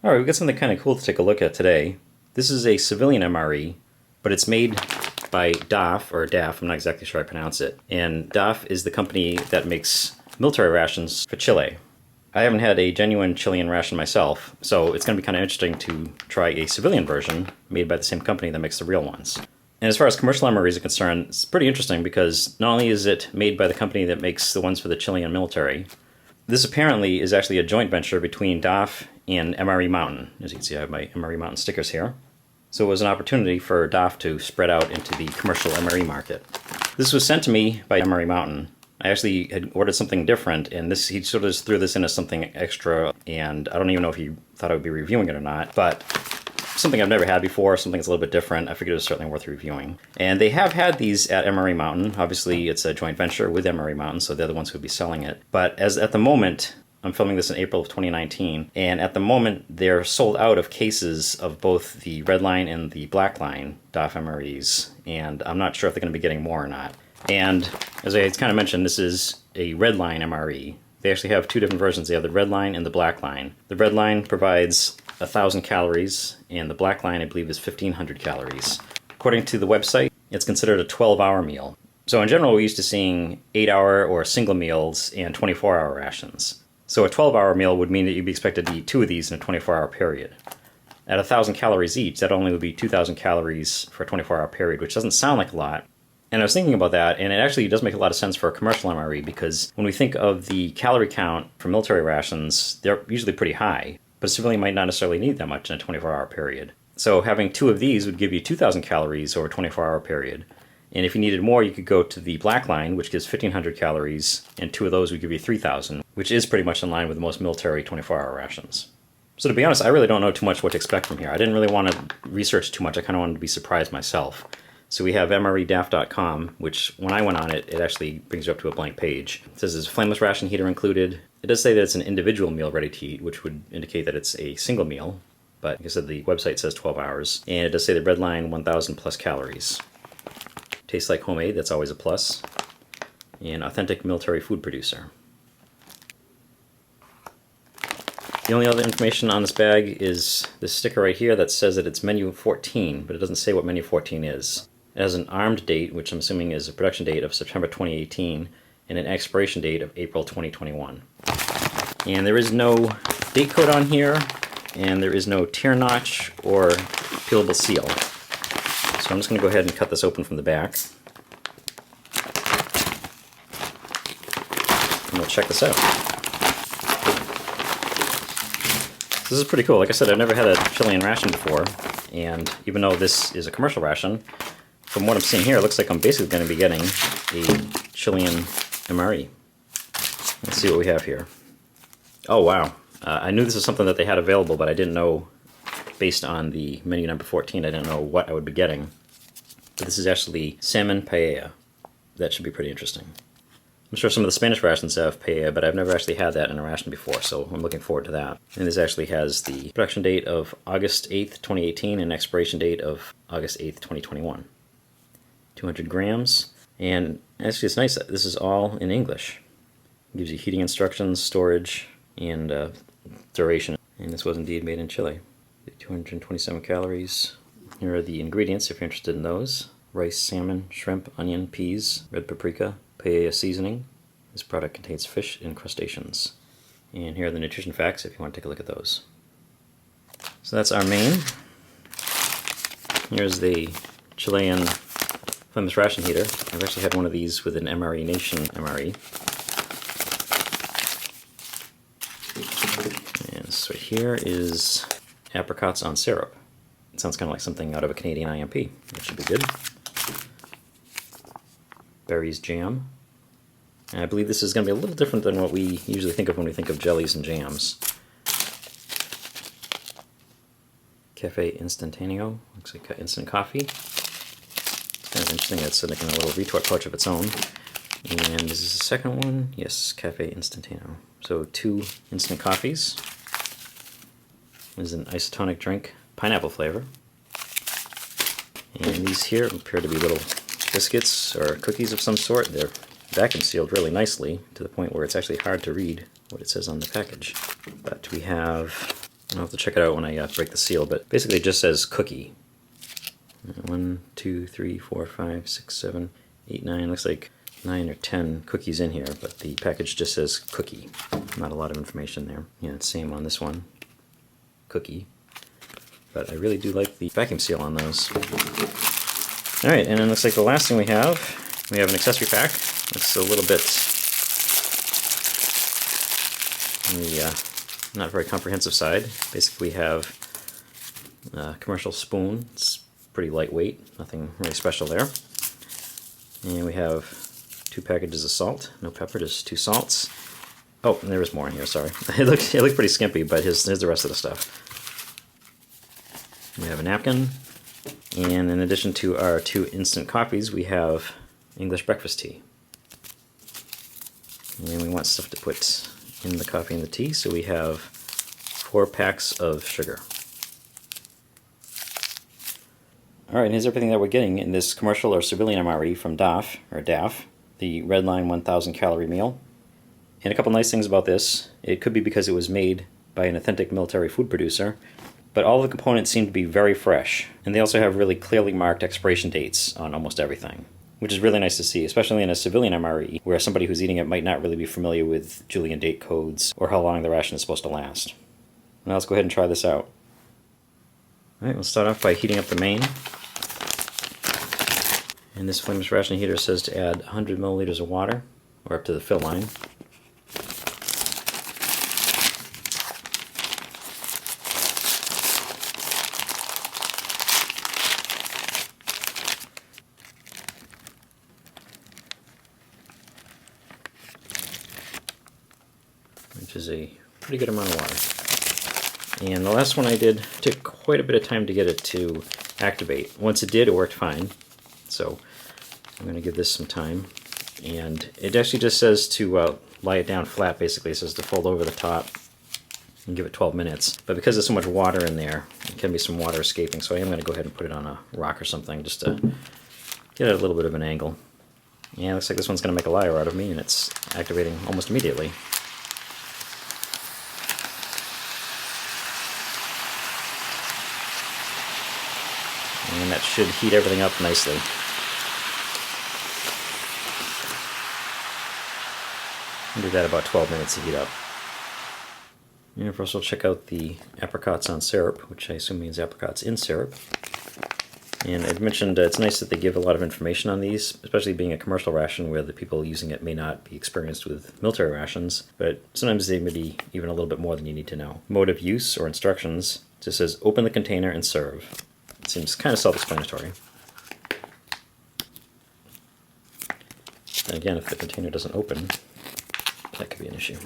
Alright, we've got something kind of cool to take a look at today. This is a civilian MRE, but it's made by Daff, or Daff, I'm not exactly sure how I pronounce it. And Daff is the company that makes military rations for Chile. I haven't had a genuine Chilean ration myself, so it's going to be kind of interesting to try a civilian version made by the same company that makes the real ones. And as far as commercial MREs are concerned, it's pretty interesting because not only is it made by the company that makes the ones for the Chilean military, this apparently is actually a joint venture between Daff and MRE Mountain. As you can see, I have my MRE Mountain stickers here. So it was an opportunity for Daff to spread out into the commercial MRE market. This was sent to me by MRE Mountain. I actually had ordered something different, and he sort of just threw this in as something extra, and I don't even know if he thought I would be reviewing it or not, but something I've never had before, something that's a little bit different. I figured it was certainly worth reviewing. And they have had these at MRE Mountain. Obviously, it's a joint venture with MRE Mountain, so they're the ones who would be selling it. But at the moment, I'm filming this in April of 2019, and at the moment, they're sold out of cases of both the Red Line and the Black Line Daff MREs, and I'm not sure if they're going to be getting more or not. And as I kind of mentioned, this is a Red Line MRE. They actually have two different versions. They have the Red Line and the Black Line. The Red Line provides 1,000 calories, and the Black Line, I believe, is 1,500 calories. According to the website, it's considered a 12-hour meal. So in general, we're used to seeing 8-hour or single meals and 24-hour rations. So a 12-hour meal would mean that you'd be expected to eat 2 of these in a 24-hour period. At 1,000 calories each, that only would be 2,000 calories for a 24-hour period, which doesn't sound like a lot. And I was thinking about that, and it actually does make a lot of sense for a commercial MRE, because when we think of the calorie count for military rations, they're usually pretty high, but a civilian might not necessarily need that much in a 24-hour period. So having 2 of these would give you 2,000 calories over a 24-hour period. And if you needed more, you could go to the Black Line, which gives 1,500 calories, and 2 of those would give you 3,000, which is pretty much in line with most military 24-hour rations. So to be honest, I really don't know too much what to expect from here. I didn't really want to research too much. I kind of wanted to be surprised myself. So we have MREDaff.com, which when I went on it, it actually brings you up to a blank page. It says there's a flameless ration heater included. It does say that it's an individual meal ready to eat, which would indicate that it's a single meal. But like I said, the website says 12 hours. And it does say the Red Line 1,000 plus calories. Tastes like homemade, that's always a plus. And authentic military food producer. The only other information on this bag is this sticker right here that says that it's Menu 14, but it doesn't say what Menu 14 is. It has an armed date, which I'm assuming is a production date of September 2018, and an expiration date of April 2021. And there is no date code on here, and there is no tear notch or peelable seal. So I'm just going to go ahead and cut this open from the back. And we'll check this out. So this is pretty cool. Like I said, I've never had a Chilean ration before, and even though this is a commercial ration, from what I'm seeing here, it looks like I'm basically going to be getting a Chilean MRE. Let's see what we have here. Oh, wow. I knew this was something that they had available, but I didn't know, based on the menu number 14, I didn't know what I would be getting. But this is actually Salmon Paella. That should be pretty interesting. I'm sure some of the Spanish rations have paella, but I've never actually had that in a ration before, so I'm looking forward to that. And this actually has the production date of August 8th, 2018, and expiration date of August 8th, 2021. 200 grams, and actually it's nice that this is all in English. It gives you heating instructions, storage, and duration. And this was indeed made in Chile. 227 calories. Here are the ingredients if you're interested in those. Rice, salmon, shrimp, onion, peas, red paprika, paella seasoning. This product contains fish and crustaceans. And here are the nutrition facts if you want to take a look at those. So that's our main. Here's the Chilean flameless ration heater. I've actually had one of these with an MRE Nation MRE. And this right here is apricots on syrup. It sounds kind of like something out of a Canadian IMP. That should be good. Berries jam. And I believe this is going to be a little different than what we usually think of when we think of jellies and jams. Cafe Instantanium. Looks like instant coffee. Kind of interesting, it's like in a little retort pouch of its own. And this is the second one. Yes, Cafe Instantanium. So 2 instant coffees. This is an isotonic drink, pineapple flavor. And these here appear to be little biscuits or cookies of some sort. They're vacuum sealed really nicely to the point where it's actually hard to read what it says on the package. But we have I'll have to check it out when I break the seal, but basically it just says cookie. 1, 2, 3, 4, 5, 6, 7, 8, 9. Looks like 9 or 10 cookies in here, but the package just says cookie. Not a lot of information there. Yeah, same on this one. Cookie. But I really do like the vacuum seal on those. Alright, and then looks like the last thing we have an accessory pack. It's a little bit on the not very comprehensive side. Basically we have a commercial spoon. It's pretty lightweight, nothing really special there. And we have 2 packages of salt, no pepper, just 2 salts. Oh, and there is more in here, sorry. It looked pretty skimpy, but here's the rest of the stuff. We have a napkin, and in addition to our 2 instant coffees, we have English breakfast tea. And we want stuff to put in the coffee and the tea, so we have 4 packs of sugar. Alright, and here's everything that we're getting in this commercial or civilian MRE from Daff, the Red Line 1000 calorie meal. And a couple nice things about this: it could be because it was made by an authentic military food producer, but all the components seem to be very fresh, and they also have really clearly marked expiration dates on almost everything, which is really nice to see, especially in a civilian MRE, where somebody who's eating it might not really be familiar with Julian date codes or how long the ration is supposed to last. Now let's go ahead and try this out. Alright, we'll start off by heating up the main. And this flameless ration heater says to add 100 milliliters of water, or up to the fill line. Which is a pretty good amount of water. And the last one I did took quite a bit of time to get it to activate. Once it did, it worked fine. So I'm going to give this some time. And it actually just says to lie it down flat, basically. It says to fold over the top and give it 12 minutes. But because there's so much water in there, there can be some water escaping. So I am going to go ahead and put it on a rock or something just to get it a little bit of an angle. Yeah, it looks like this one's going to make a liar out of me, and it's activating almost immediately. And that should heat everything up nicely. I'll do that about 12 minutes to heat up. And first we'll check out the apricots on syrup, which I assume means apricots in syrup. And I've mentioned it's nice that they give a lot of information on these, especially being a commercial ration where the people using it may not be experienced with military rations, but sometimes they may be even a little bit more than you need to know. Mode of use or instructions just says open the container and serve. It seems kind of self-explanatory. And again, if the container doesn't open, that could be an issue.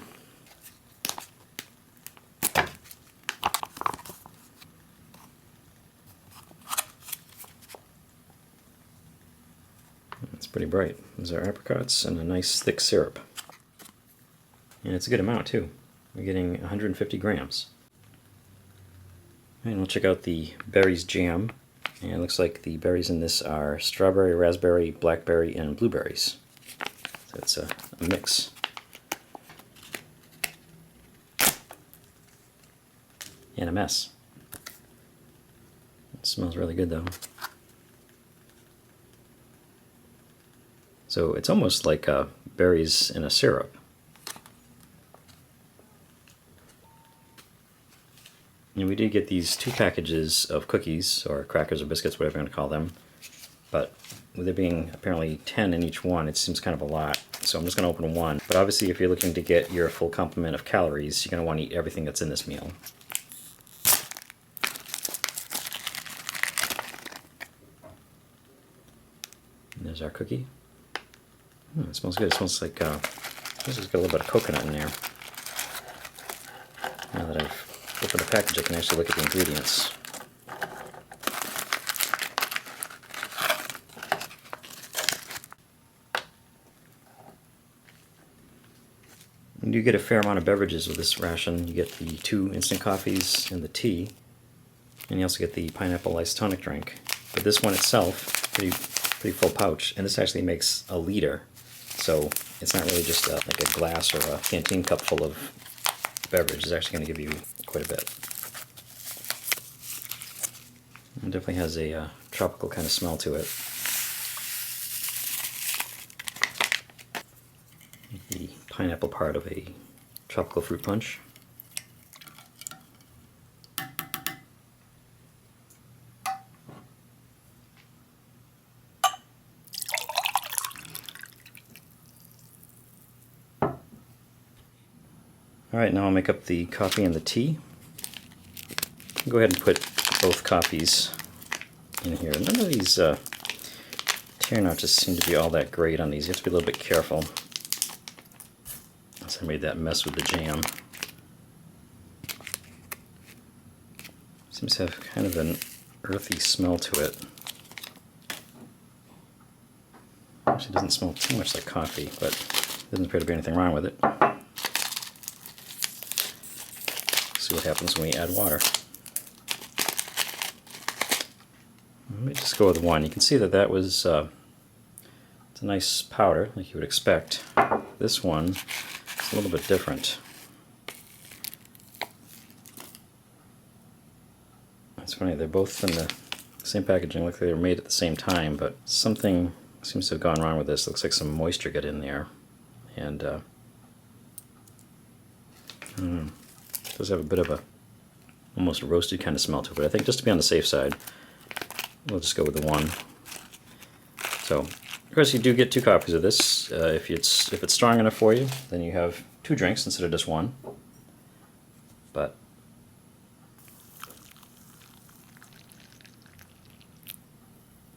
It's pretty bright. These are apricots and a nice thick syrup. And it's a good amount too. We're getting 150 grams. And we'll check out the berries jam. And it looks like the berries in this are strawberry, raspberry, blackberry, and blueberries. So it's a mix. And a mess. It smells really good though. So it's almost like berries in a syrup. And we did get these 2 packages of cookies, or crackers or biscuits, whatever you want to call them. But with there being apparently 10 in each one, it seems kind of a lot. So I'm just going to open one. But obviously if you're looking to get your full complement of calories, you're going to want to eat everything that's in this meal. And there's our cookie. It smells good. It smells like this has got a little bit of coconut in there. Now that I've opened the package, I can actually look at the ingredients. You do get a fair amount of beverages with this ration. You get the 2 instant coffees and the tea, and you also get the pineapple iced tonic drink. But this one itself, pretty full pouch, and this actually makes a liter. So it's not really just like a glass or a canteen cup full of beverage. It's actually going to give you quite a bit. It definitely has a tropical kind of smell to it. The pineapple part of a tropical fruit punch. Alright, now I'll make up the coffee and the tea. Go ahead and put both coffees in here. None of these tear notches seem to be all that great on these. You have to be a little bit careful. So I made that mess with the jam. Seems to have kind of an earthy smell to it. Actually, it doesn't smell too much like coffee, but there doesn't appear to be anything wrong with it. See what happens when we add water. Let me just go with one. You can see that that was it's a nice powder, like you would expect. This one is a little bit different. It's funny, they're both in the same packaging. Look like they were made at the same time, but something seems to have gone wrong with this. Looks like some moisture got in there, and it does have a bit of a almost roasted kind of smell to it, but I think just to be on the safe side, we'll just go with the one. So, of course, you do get 2 copies of this. If it's strong enough for you, then you have 2 drinks instead of just one. But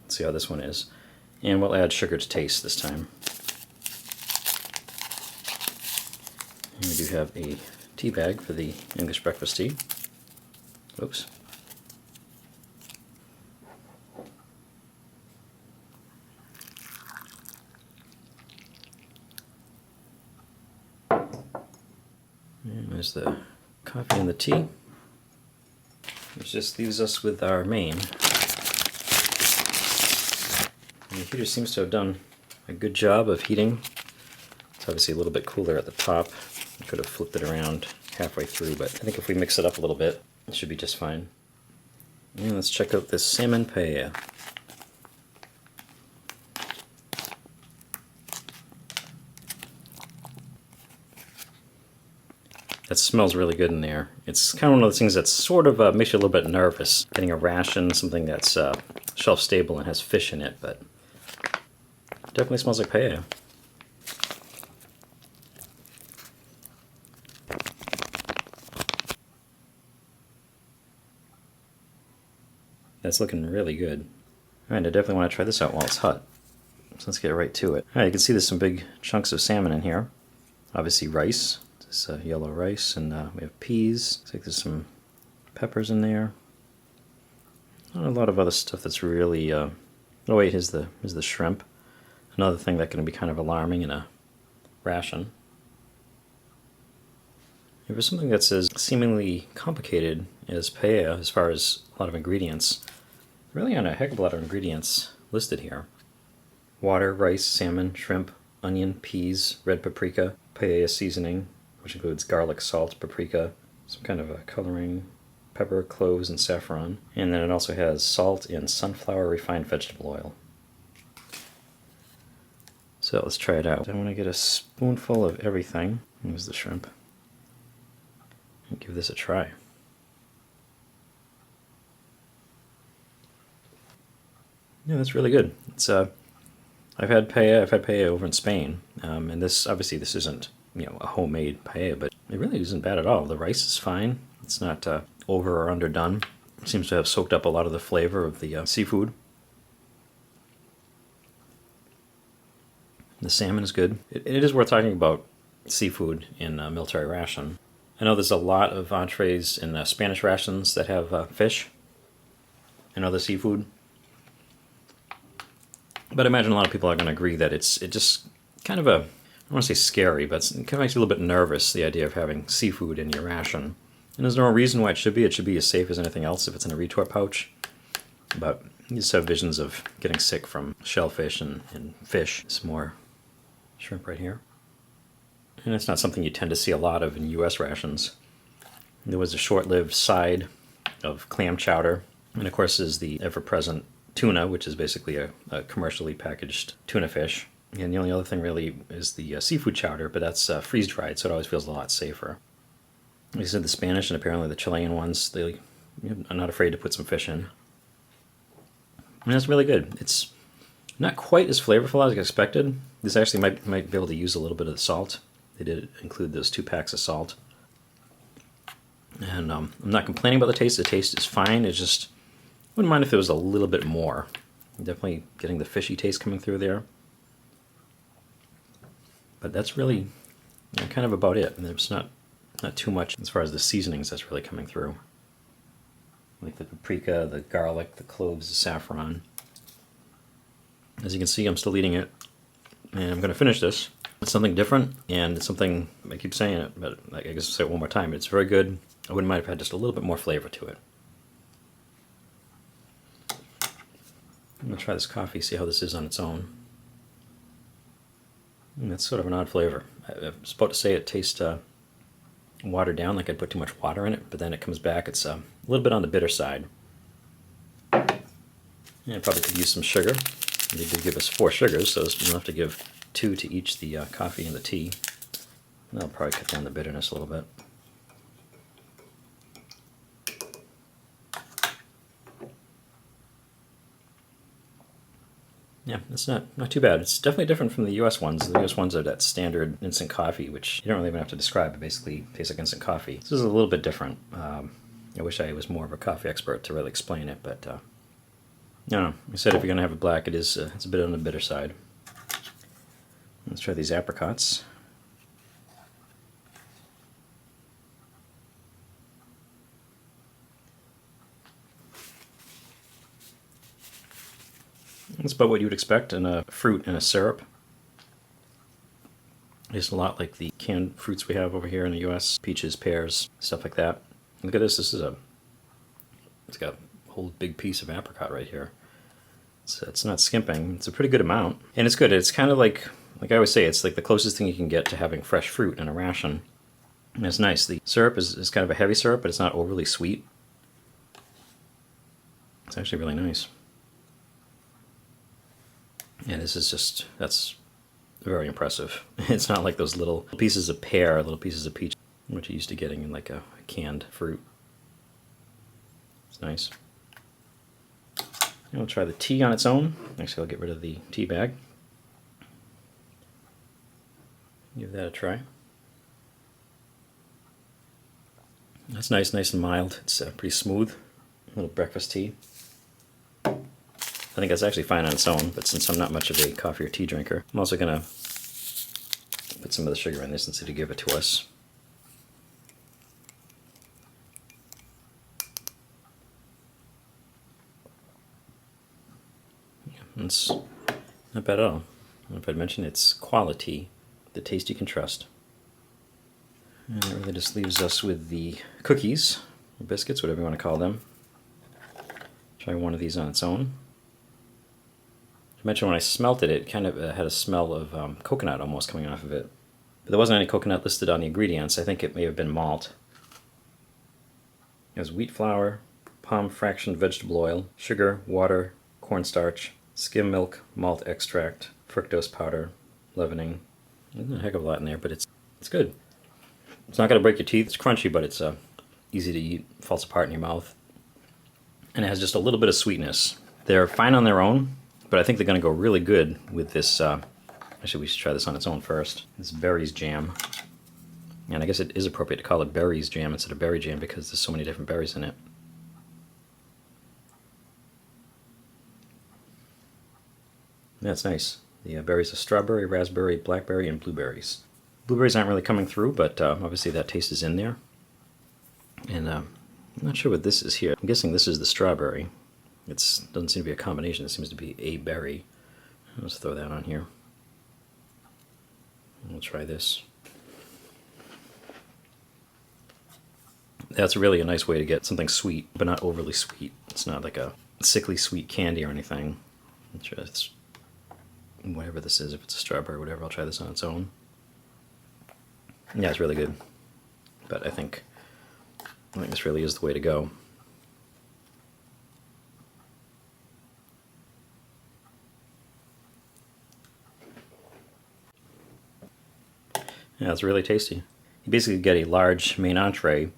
let's see how this one is. And we'll add sugar to taste this time. And we do have a tea bag for the English breakfast tea. Oops. And there's the coffee and the tea, which just leaves us with our main. And the heater seems to have done a good job of heating. It's obviously a little bit cooler at the top. I could have flipped it around halfway through, but I think if we mix it up a little bit, it should be just fine. And let's check out this Salmon Paella. That smells really good in there. It's kind of one of those things that sort of makes you a little bit nervous. Getting a ration, something that's shelf stable and has fish in it, but it definitely smells like paella. That's looking really good. Alright, I definitely want to try this out while it's hot. So let's get right to it. Alright, you can see there's some big chunks of salmon in here. Obviously rice. This yellow rice, and we have peas. Looks like there's some peppers in there. Not a lot of other stuff that's really... oh wait, here's the shrimp. Another thing that can be kind of alarming in a ration. If there's something that's as seemingly complicated as paella, as far as a lot of ingredients, there really aren't a heck of a lot of ingredients listed here. Water, rice, salmon, shrimp, onion, peas, red paprika, paella seasoning, which includes garlic, salt, paprika, some kind of a coloring, pepper, cloves, and saffron. And then it also has salt and sunflower refined vegetable oil. So let's try it out. I want to get a spoonful of everything. Here's the shrimp. And give this a try. Yeah, that's really good. It's I've had paella over in Spain, and this isn't a homemade paella, but it really isn't bad at all. The rice is fine. It's not over or underdone. It seems to have soaked up a lot of the flavor of the seafood. The salmon is good. It is worth talking about seafood in military ration. I know there's a lot of entrees in Spanish rations that have fish and other seafood. But I imagine a lot of people are going to agree that it just kind of I don't want to say scary, but it kind of makes you a little bit nervous, the idea of having seafood in your ration. And there's no reason why it should be. It should be as safe as anything else if it's in a retort pouch. But you just have visions of getting sick from shellfish and fish. Some more shrimp right here. And it's not something you tend to see a lot of in U.S. rations. There was a short-lived side of clam chowder And of course is the ever-present tuna, which is basically a commercially packaged tuna fish. And the only other thing really is the seafood chowder, but that's freeze-dried, so it always feels a lot safer. Like I said, the Spanish and apparently the Chilean ones, they are not afraid to put some fish in. And that's really good. It's not quite as flavorful as I expected. This actually might be able to use a little bit of the salt. They did include those 2 packs of salt. And I'm not complaining about the taste. The taste is fine. It's just, wouldn't mind if there was a little bit more. Definitely getting the fishy taste coming through there. But that's really kind of about it. And there's not too much as far as the seasonings that's really coming through. Like the paprika, the garlic, the cloves, the saffron. As you can see, I'm still eating it. And I'm going to finish this. It's something different, and it's something, I keep saying it, but I guess I'll say it one more time. It's very good. I wouldn't mind if it had just a little bit more flavor to it. I'm going to try this coffee, see how this is on its own. It's sort of an odd flavor. I was about to say it tastes watered down, like I'd put too much water in it, but then it comes back. It's a little bit on the bitter side. And I probably could use some sugar. They did give us 4 sugars, so we'll have to give 2 to each the coffee and the tea. That'll probably cut down the bitterness a little bit. Yeah, it's not too bad. It's definitely different from the US ones. The US ones are that standard instant coffee, which you don't really even have to describe. It basically tastes like instant coffee. This is a little bit different. I wish I was more of a coffee expert to really explain it, but I don't know. Like I said, if you're going to have it black, it's a bit on the bitter side. Let's try these apricots. It's about what you would expect in a fruit and a syrup. It's a lot like the canned fruits we have over here in the US. Peaches, pears, stuff like that. Look at this. It's got a whole big piece of apricot right here. So it's not skimping. It's a pretty good amount. And it's good. It's kind of like I always say, it's like the closest thing you can get to having fresh fruit in a ration. And it's nice. The syrup is kind of a heavy syrup, but it's not overly sweet. It's actually really nice. And this is that's very impressive. It's not like those little pieces of pear, little pieces of peach, which you're used to getting in like a canned fruit. It's nice. And we'll try the tea on its own. Actually, I'll get rid of the tea bag. Give that a try. That's nice and mild. It's pretty smooth. A little breakfast tea. I think that's actually fine on its own, but since I'm not much of a coffee or tea drinker, I'm also going to put some of the sugar in this and see to give it to us. Yeah, it's not bad at all. If I'd mentioned it's quality, the taste you can trust. And that really just leaves us with the cookies, or biscuits, whatever you want to call them. Try one of these on its own. I mentioned when I smelt it, it kind of had a smell of coconut almost coming off of it. But there wasn't any coconut listed on the ingredients. I think it may have been malt. It has wheat flour, palm fraction vegetable oil, sugar, water, cornstarch, skim milk, malt extract, fructose powder, leavening. There's a heck of a lot in there, but it's good. It's not going to break your teeth. It's crunchy, but it's easy to eat. Falls apart in your mouth. And it has just a little bit of sweetness. They're fine on their own, but I think they're going to go really good with this. Actually, we should try this on its own first. This berries jam. And I guess it is appropriate to call it berries jam instead of berry jam because there's so many different berries in it. That's nice. The berries are strawberry, raspberry, blackberry, and blueberries. Blueberries aren't really coming through, but obviously that taste is in there. And I'm not sure what this is here. I'm guessing this is the strawberry. It doesn't seem to be a combination. It seems to be a berry. Let's throw that on here. And we'll try this. That's really a nice way to get something sweet, but not overly sweet. It's not like a sickly sweet candy or anything. It's whatever this is, if it's a strawberry or whatever, I'll try this on its own. Yeah, it's really good. But I think this really is the way to go. Yeah, it's really tasty. You basically get a large main entree,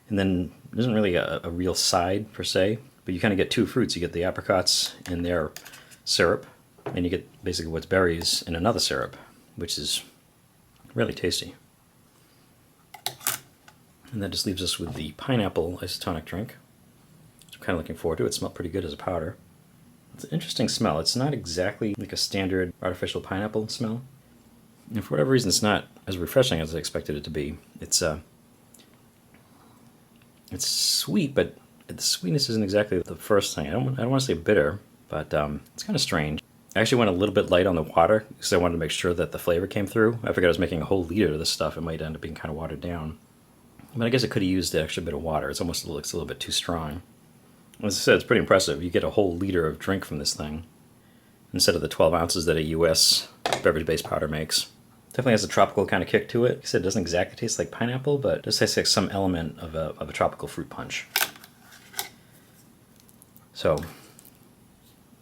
and then there isn't really a real side per se, but you kind of get two fruits. You get the apricots in their syrup, and you get basically what's berries in another syrup, which is really tasty. And that just leaves us with the pineapple isotonic drink, which I'm kind of looking forward to. It smelled pretty good as a powder. It's an interesting smell. It's not exactly like a standard artificial pineapple smell. And for whatever reason, it's not as refreshing as I expected it to be. It's sweet, but the sweetness isn't exactly the first thing. I don't want to say bitter, but it's kind of strange. I actually went a little bit light on the water because I wanted to make sure that the flavor came through. I figured I was making a whole liter of this stuff. It might end up being kind of watered down. But I guess I could have used the extra bit of water. It's almost looks a little bit too strong. As I said, it's pretty impressive. You get a whole liter of drink from this thing instead of the 12 ounces that a U.S. beverage-based powder makes. Definitely has a tropical kind of kick to it. Like I said, it doesn't exactly taste like pineapple, but it does taste like some element of a tropical fruit punch. So, I'm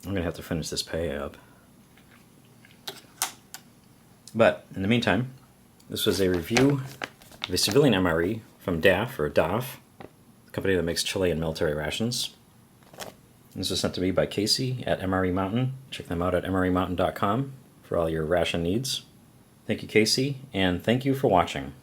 going to have to finish this paella up. But, in the meantime, this was a review of a civilian MRE from Daff, or Daff, the company that makes Chilean military rations. This was sent to me by Casey at MRE Mountain. Check them out at MREmountain.com for all your ration needs. Thank you, Casey, and thank you for watching.